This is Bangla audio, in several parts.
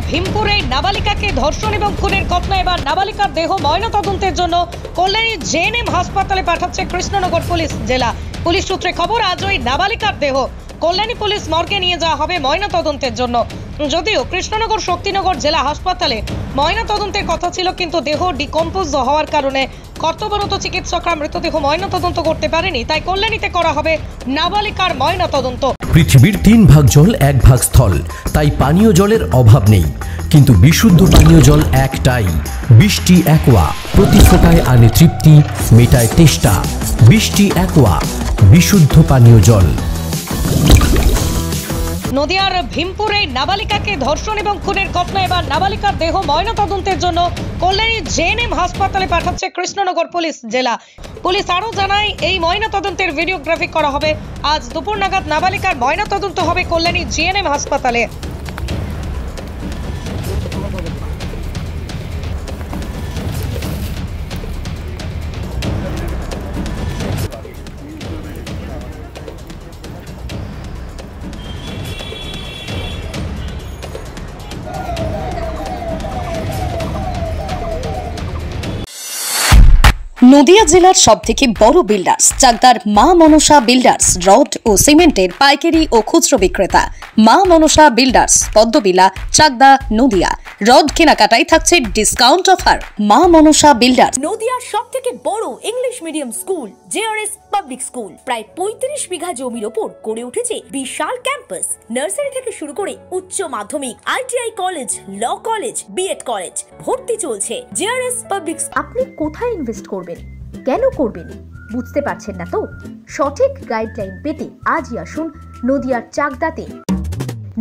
ভীমপুরে নাবালিকাকে ধর্ষণ এবং খুনের ঘটনায় এবার নাবালিকার দেহ ময়নাতদন্তের জন্য কল্যাণী জেএনএম হাসপাতালে পাঠাচ্ছে কৃষ্ণনগর পুলিশ জেলা। পুলিশ সূত্রে খবর, আজ ওই নাবালিকার দেহ কল্যাণী পুলিশ মর্গে নিয়ে যাওয়া হবে ময়নাতদন্তের জন্য। যদিও কৃষ্ণনগর শক্তিনগর জেলা হাসপাতালে ময়নাতদন্তের কথা ছিল, কিন্তু দেহ ডিকম্পোজ হওয়ার কারণে কর্তব্যরত চিকিৎসকরা মৃতদেহ ময়নাতদন্ত করতে পারেনি, তাই কল্যাণীতে করা হবে নাবালিকার ময়নাতদন্ত। পৃথিবীর 3 ভাগ জল 1 ভাগ স্থল, তাই পানীয় জলের অভাব নেই, কিন্তু বিশুদ্ধ পানীয় জল একটাই, বৃষ্টি অ্যাকোয়া। প্রতি ফোঁটায় আনে তৃপ্তি, মেটায় তেষ্টা। বৃষ্টি অ্যাকোয়া, বিশুদ্ধ পানীয় জল। নদিয়ার ভীমপুরে নাবালিকাকে ধর্ষণ এবং খুনের ঘটনায় এবার নাবালিকার দেহ ময়নাতদন্তের জন্য কল্যাণী জেএনএম হাসপাতালে পাঠাচ্ছে কৃষ্ণনগর পুলিশ জেলা। পুলিশ আরও জানায়, এই ময়নাতদন্তের ভিডিওগ্রাফি করা হবে। আজ দুপুর নাগাদ নাবালিকার ময়নাতদন্ত হবে কল্যাণী জেএনএম হাসপাতালে। নদিয়া জেলার সবথেকে বড় বিল্ডার্স চাকদার মা মনসা বিল্ডার্স রড ও সিমেন্টের পাইকারি ও খুচরো বিক্রেতা। মা মনসা বিল্ডার্স, পদ্মবিলা, চাকদা, নদিয়া। রড কেনাকাটায় থাকছে ডিসকাউন্ট অফার। মা মনসা বিল্ডার্স। নদিয়ার সবথেকে বড় English medium school JRS public school প্রায় 35 বিঘা জমির ওপর গড়ে উঠেছে বিশাল ক্যাম্পাস। নার্সারি থেকে শুরু করে উচ্চ মাধ্যমিক, ITI college, law college, BEd college ভর্তি চলছে। JRS public. আপনি কোথায় ইনভেস্ট করবেন, কেন করবেন বুঝতে পারছেন না তো? সঠিক গাইডলাইন পেতে আজই আসুন নদিয়ার চাকদাতে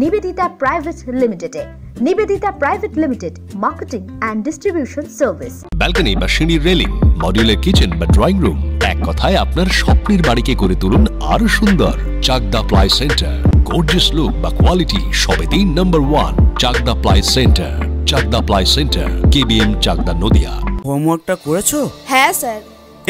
নিবেদিতা প্রাইভেট লিমিটেডে। Nivedita private limited, marketing and distribution service. Balcony বা সিঁড়ির রেলিং, মডিউলার কিচেন বা ড্রয়িং রুম, এক কথায় আপনার স্বপ্নের বাড়িকে করে তুলুন আরো সুন্দর। Chakdah ply centre, gorgeous look বা কোয়ালিটি সবেতেই number 1। Chakdah ply centre, Chakdah ply centre, KBM, Chakdah, Nadia. হোমওয়ার্কটা করেছো? হ্যাঁ স্যার।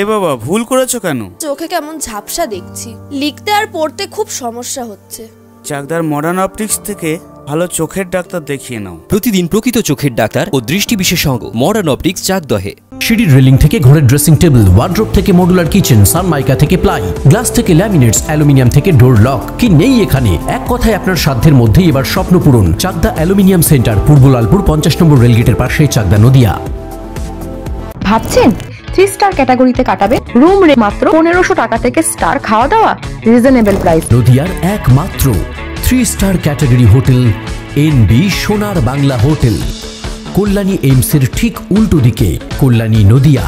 এ বাবা, ভুল করেছো কেন? চোখে কেমন ঝাপসা দেখছি, লিখতে আর পড়তে খুব সমস্যা হচ্ছে। চাকদার মডার্ন অপটিক্স থেকে ভালো চোখের ডাক্তার দেখিয়ে নাও। প্রতিদিন প্রকৃত চোখের ডাক্তার ও দৃষ্টি বিশেষজ্ঞ মডার্ন অপটিক্স চাকদহে। সিঁড়ির রেলিং থেকে ঘরের ড্রেসিং টেবিল, ওয়ার্ড্রোব থেকে মডুলার কিচেন, সানমাইকা থেকে প্লাই, গ্লাস থেকে ল্যামিনেটস, অ্যালুমিনিয়াম থেকে ডোর লক, কি নেই এখানে? এক কথায় আপনার সাধ্যের মধ্যেই এবার স্বপ্ন পূরণ। চাকদা অ্যালুমিনিয়াম সেন্টার, পূর্ব লালপুর 50 নম্বর রেলগেটের পাশে, চাকদা, নদিয়া। ভাবছেন 3 স্টার ক্যাটাগরিতে কাটাবে? রুম রে মাত্র 1500 টাকা থেকে স্টার, খাওয়া দাওয়া রিজনেবল প্রাইস। নদিয়ার একমাত্র 3 স্টার ক্যাটাগরি হোটেল এনবি সোনার বাংলা হোটেল, কল্যাণী এইমসের ঠিক উল্টো দিকে, কল্যাণী, নদিয়া।